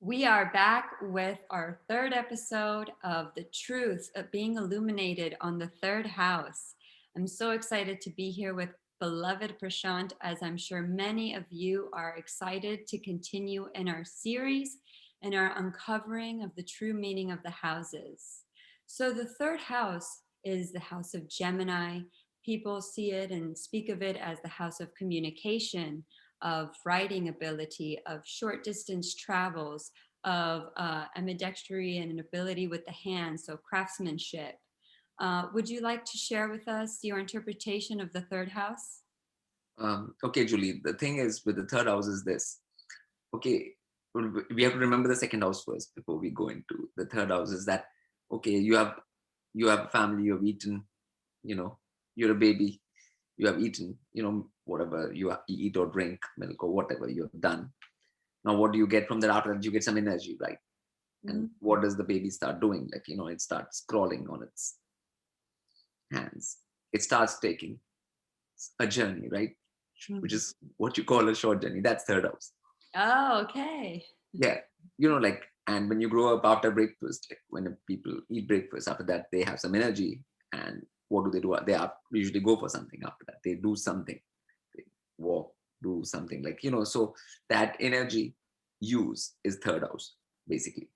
We are back with our third episode of The Truth of Being Illuminated on the Third House. I'm so excited to be here with beloved Prashant, as I'm sure many of you are excited to continue in our series and our uncovering of the true meaning of the houses. So, the third house is the house of Gemini. People see it and speak of it as the house of communication, of writing ability, of short distance travels, of ambidextery and an ability with the hands, so craftsmanship. Would you like to share with us your interpretation of the third house? Okay, Julie, the thing is with the third house is this. Okay, we have to remember the second house first before we go into the third house. Is that okay? You have a family. You have eaten. You know, you're a baby. You have eaten. Whatever you eat or drink, milk or whatever you have done. Now, what do you get from that? After that, you get some energy, right? And Mm. what does the baby start doing? Like, it starts crawling on its hands. It starts taking a journey, right? Which Mm. is what you call a short journey. That's third house. Oh, okay. Yeah, like, and when you grow up after breakfast, like when people eat breakfast, after that they have some energy. And what do? They are usually go for something after that. They do something. They walk, do something, like, so that energy use is third house, basically.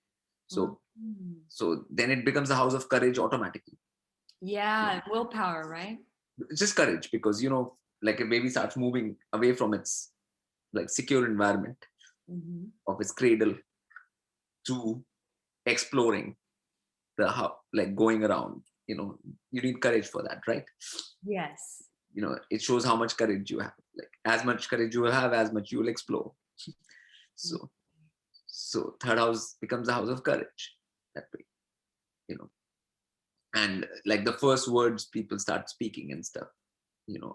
So Mm. so then it becomes a house of courage automatically. Yeah, and willpower, right? It's just courage, because like a baby starts moving away from its like secure environment Hmm. of its cradle to exploring the how, like going around. You need courage for that, right? Yes. It shows how much courage you have. Like, as much courage you have, as much you will explore. So so third house becomes a house of courage, that way. you know and like the first words people start speaking and stuff,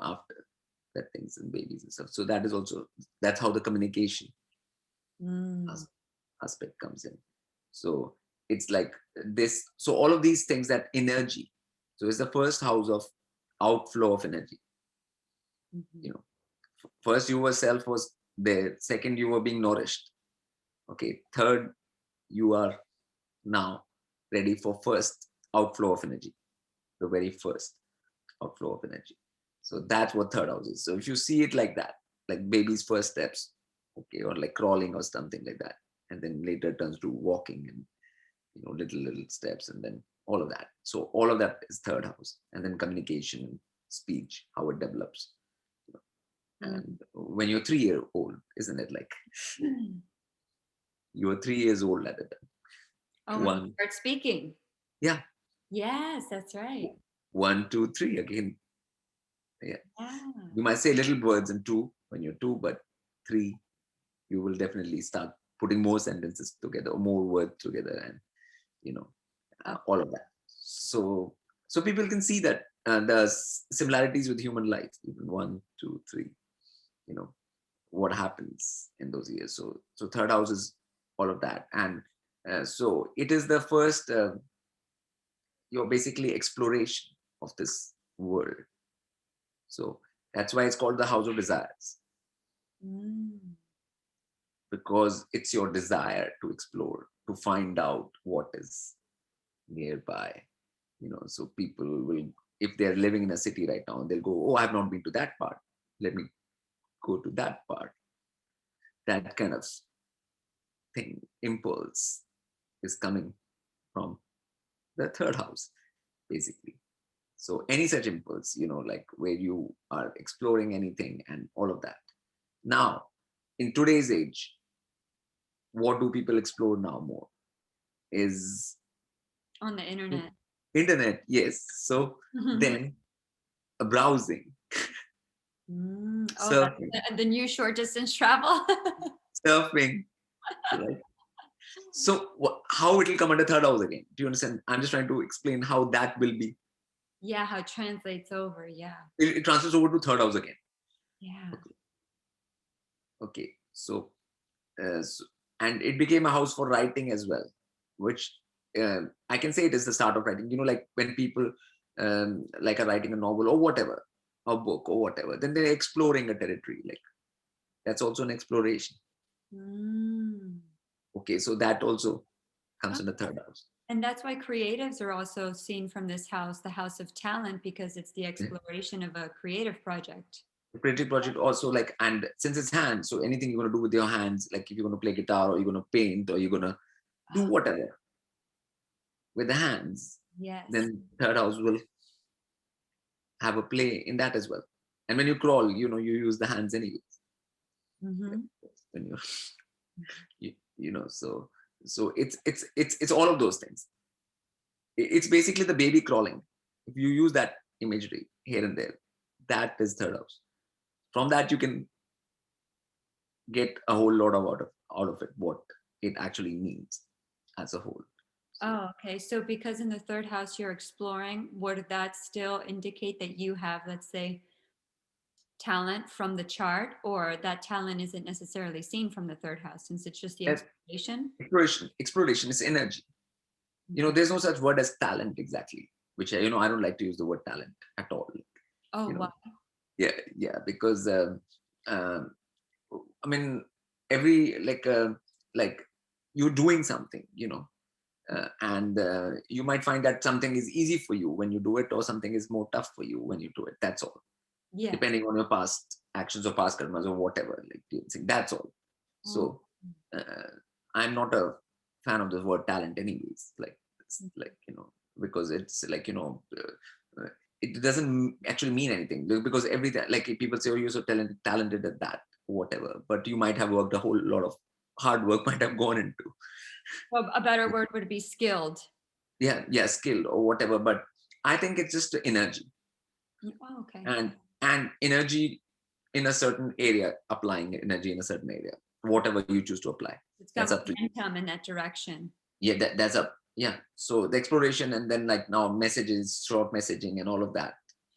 after that, things and babies and stuff. So that's how the communication Mm. as- aspect comes in. So it's like this. So all of these things, that energy, so it's the first house of outflow of energy. Mhm. you know First, you were self was there. Second, you were being nourished. Okay. Third, you are now ready for first outflow of energy, the very first outflow of energy. So that's what third house is. So if you see it like that, like baby's first steps, okay, or like crawling or something like that, and then later turns to walking, and little steps, and then all of that. So all of that is third house, and then communication and speech, how it develops. you know. Mm. And when you're 3 year old, isn't it, like you were 3 years old at the time? Oh, when you One, start speaking. yeah, Yes, that's right. 1, 2, 3 again. Yeah, Yeah. you might say little words in two when you're two, but three, you will definitely start putting more sentences together or more words together, and you know Oh, all of that. So people can see that the similarities with human life, even 1, 2, 3. You know what happens in those years. So third house is all of that, and so it is the first your basically exploration of this world. So that's why it's called the house of desires, mm. because it's your desire to explore, to find out what is nearby. So people will, if they're living in a city right now, they'll go, oh, I've not been to that part, let me go to that part. That kind of thing, impulse, is coming from the third house, basically. So any such impulse, like where you are exploring anything and all of that. Now, in today's age, what do people explore now more is On the internet. internet. Yes. So then browsing, Oh, that's surfing, the new short distance travel. surfing, right? So how it will come under third house again? Do you understand? I'm just trying to explain how that will be. Yeah, how it translates over. Yeah. It transfers over to third house again. Yeah. Okay. Okay. So and it became a house for writing as well, which I can say it is the start of writing. Like when people like are writing a novel or whatever, a book or whatever, then they're exploring a territory. Like that's also an exploration. Mm. Okay, so that also Oh, comes in the third house. and that's why creatives are also seen from this house, the house of talent, because it's the Yeah. exploration of a creative project. The creative project also, like, and since it's hands, so anything you're gonna do with your hands, like if you're gonna play guitar or you're gonna paint or you're gonna do Oh, whatever with the hands, yes. then third house will have a play in that as well. And when you crawl, you use the hands anyway. Hmm. When you're, so it's all of those things. It's basically the baby crawling. If you use that imagery here and there, that is third house. From that, you can get a whole lot of out of it, what it actually means as a whole. So Oh, okay. So because in the third house you're exploring, would that still indicate that you have, let's say, talent from the chart, or that talent isn't necessarily seen from the third house since it's just the that exploration? exploration is energy. Okay. There's no such word as talent exactly, which I don't like to use the word talent at all. Oh, You wow. know, yeah, yeah, because um, I mean, every like you're doing something, and you might find that something is easy for you when you do it, or something is more tough for you when you do it. That's all, Yes. depending on your past actions or past karmas or whatever. Like that's all. Oh, So uh, I'm not a fan of the word talent, anyways. Like it's like because it's like it doesn't actually mean anything, because everything, like people say, oh, you're so talented at that, whatever, but you might have worked, a whole lot of hard work might have gone into, well, a better word would be skilled. yeah, skill or whatever. But I think it's just the energy, Oh, okay. and energy in a certain area, applying energy in a certain area, whatever you choose to apply, It's that's got up to you. momentum in that direction. Yeah, that's up. Yeah, so the exploration, and then like now messages, short messaging, and all of that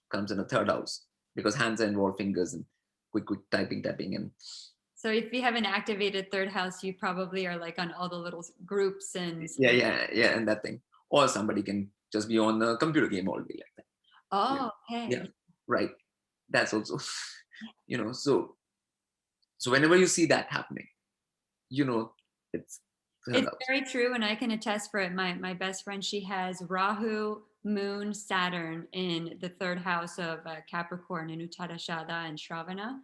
comes in a third house, because hands are involved, fingers, and quick typing, tapping, and So if you have an activated third house, you probably are like on all the little groups and yeah, and that thing. Or somebody can just be on a computer game all day like that. oh, Yeah, okay. right. That's also, so whenever you see that happening, you know it's third It's house. very true, and I can attest for it. My best friend, she has Rahu, Moon, Saturn in the third house of Capricorn in Uttarashada and Shravana,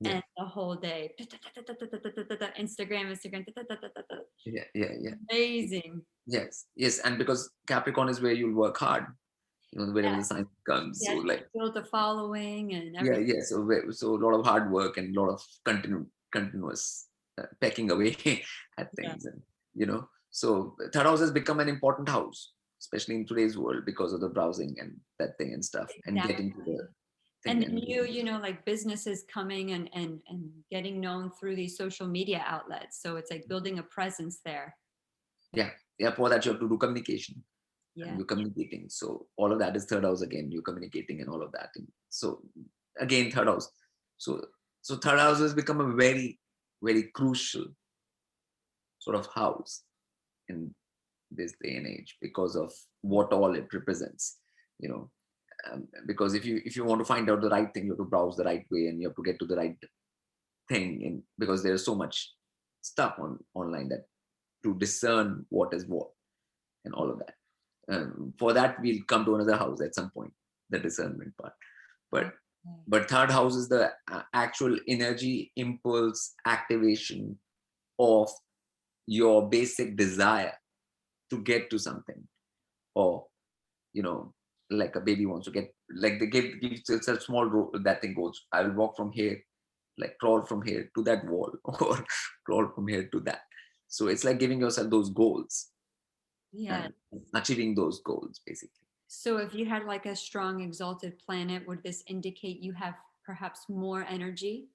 Yeah, and the whole day Instagram, Instagram, yeah. amazing. Yes, and because Capricorn is where you'll work hard, wherever the Yes, sign comes. So yes, like, build a following and yeah, everything. yeah. So a lot of hard work and a lot of continuous pecking away at Yeah, things, and so third house has become an important house, especially in today's world, because of the browsing and that thing and stuff, and getting to the exactly. thing And then and like businesses coming and getting known through these social media outlets. So it's like building a presence there. yeah, yeah. For that, you have to do communication, and Yeah. you're communicating. So all of that is third house again. You're communicating and all of that. And so again, third house. So third house has become a very, very crucial sort of house in this day and age, because of what all it represents. You know, because if you want to find out the right thing, you have to browse the right way, and you have to get to the right thing. And because there's so much stuff online, that to discern what is what and all of that. For that, we'll come to another house at some point, the discernment part. But Okay. third house is the actual energy, impulse, activation of your basic desire to get to something, or you know like a baby wants to get, like they give it's a small road, that thing goes, I will walk from here, like crawl from here to that wall, or crawl from here to that. So it's like giving yourself those goals Yeah. and achieving those goals, basically. So if you had like a strong exalted planet, would this indicate you have perhaps more energy?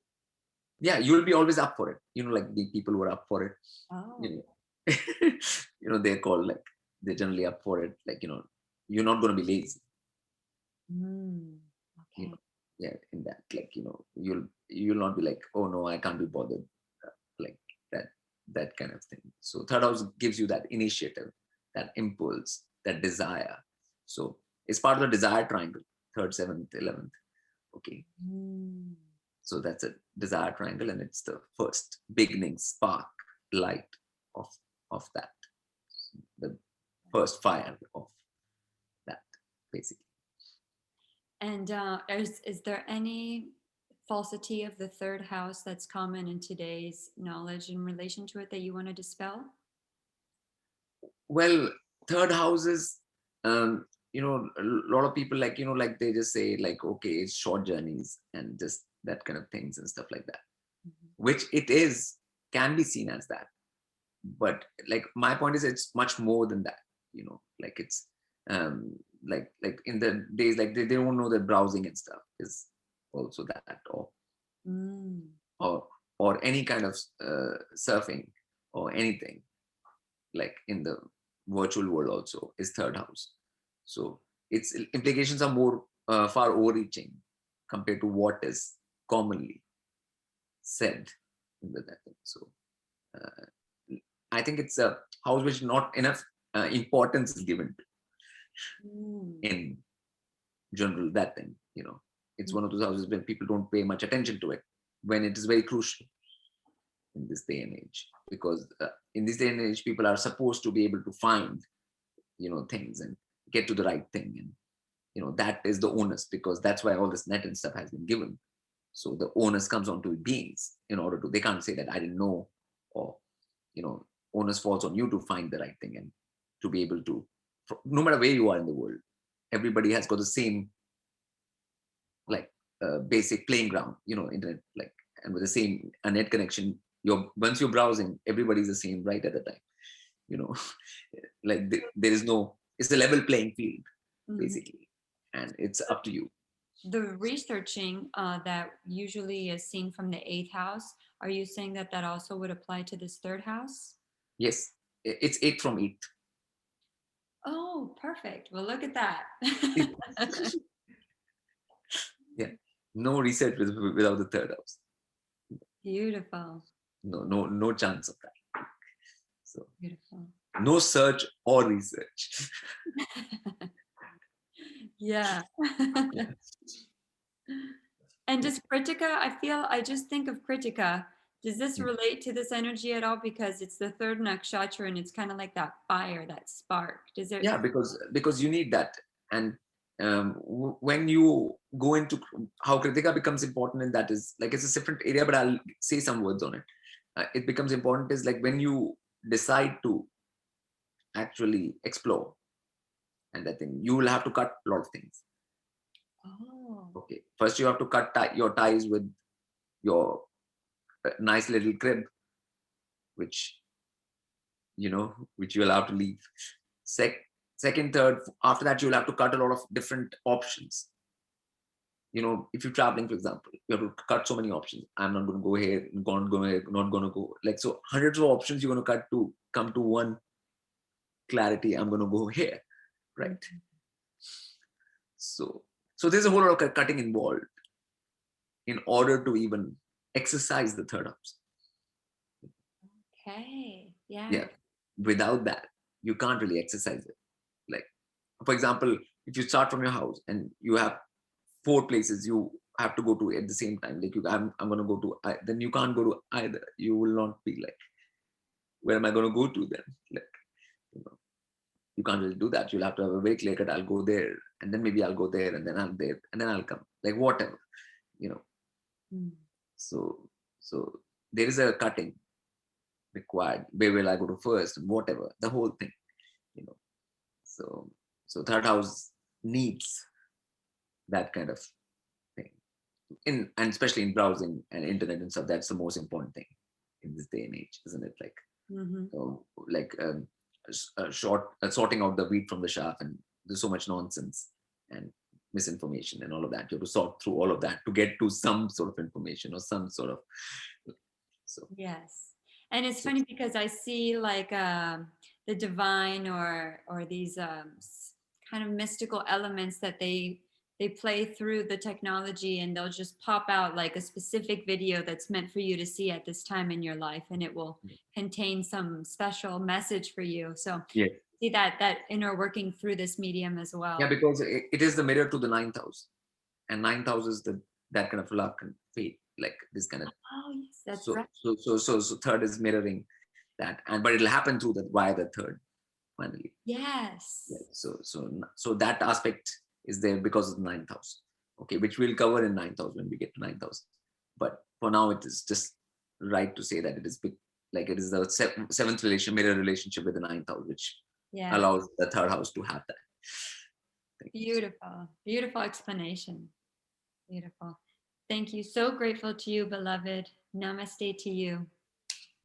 Yeah, you'll be always up for it, like the people who are up for it, you Oh, know they're called, like, they're generally up for it, like, you're not going to be lazy, mm, you okay. know yeah, in that, like, you'll not be like, oh no, I can't be bothered, like that that kind of thing. So third house gives you that initiative, that impulse, that desire. So it's part of the desire triangle, third, seventh, 11th. Okay, Mm, so that's a desire triangle, and it's the first beginning, spark, light. of that, the first fire of that, basically. And is there any falsity of the third house that's common in today's knowledge in relation to it that you want to dispel? Well, third houses, a lot of people, like, like they just say like, okay, it's short journeys and just that kind of things and stuff like that, Mhm. which it is, can be seen as that. But like my point is, it's much more than that. Like it's um like in the days, like they don't know that browsing and stuff is also that, Mm. or or any kind of surfing or anything, like in the virtual world also is third house. So its implications are more far overreaching compared to what is commonly said in the that thing. So uh, I think it's a house which not enough importance is given to Mm. in general, that thing. It's one of those houses when people don't pay much attention to it, when it is very crucial in this day and age, because in this day and age people are supposed to be able to find things and get to the right thing, and that is the onus, because that's why all this net and stuff has been given. So the onus comes on to beings, in order to, they can't say that I didn't know, or onus falls on you to find the right thing, and to be able to, no matter where you are in the world, everybody has got the same, like basic playing ground, internet, like, and with the same net connection, once you're browsing, everybody's the same right at the time, you know like there is no, it's a level playing field, Mhm. basically, and it's up to you. The researching that usually is seen from the eighth house, are you saying that that also would apply to this third house? Yes, it's 8 from 8. Oh, perfect. Well, look at that. Yeah, no research without the third house. Beautiful. No chance of that. So Beautiful. no search or research. Yeah. Yeah. And does Kritika, I just think of Kritika. Does this Mm. relate to this energy at all? Because it's the third nakshatra and it's kind of like that fire, that spark. Does it? Yeah, because you need that. And when you go into how Kritika becomes important, and that is like, it's a different area, but I'll say some words on it. It becomes important is like when you decide to actually explore, and that thing, you will have to cut a lot of things. Oh. Okay, first you have to cut your ties with your nice little crib, which which you'll have to leave. Second, third, after that you'll have to cut a lot of different options. If you're traveling, for example, you have to cut so many options. I'm not going to go here, not going here, not going to go, like, so hundreds of options you're going to cut to come to one clarity. I'm going to go here, right? Mhm. So there's a whole lot of cutting involved in order to even exercise the third house. Okay. Yeah. Yeah, without that you can't really exercise it. Like, for example, if you start from your house and you have 4 places you have to go to at the same time, like, I'm going to go to then you can't go to either. You will not be like, where am I going to go to then? Like, you know you can't really do that. You'll have to have a very clear cut, I'll go there, and then maybe I'll go there, and then I'm there, and then I'll come, like, whatever. you know Mm. so there is a cutting required. Where will I go to first, and whatever, the whole thing. you know so third house needs that kind of thing, and especially in browsing and internet and stuff. That's the most important thing in this day and age, isn't it? Like, Mhm. like sorting out the wheat from the chaff, and there's so much nonsense and misinformation and all of that. You have to sort through all of that to get to some sort of information, or some sort of, so Yes. And it's so funny because I see like the divine or these kind of mystical elements that they play through the technology, and they'll just pop out like a specific video that's meant for you to see at this time in your life, and it will contain some special message for you. So yeah. see that inner working through this medium as Yeah, well. because it is the mirror to the ninth house, and ninth house is that kind of luck and fate, like this kind of. Oh yes, that's So right. third is mirroring, that, and but it'll happen through the via the third finally. Yeah. Yes. So that aspect is there because of the ninth house. Okay, which we'll cover in ninth house when we get to ninth house. But for now, it is just right to say that it is big, like it is the seventh mirror relationship with the ninth house, which Yes. allows the third house to have that. Thank you. Beautiful. Beautiful explanation. Beautiful. Thank you. So grateful to you, beloved. Namaste to you.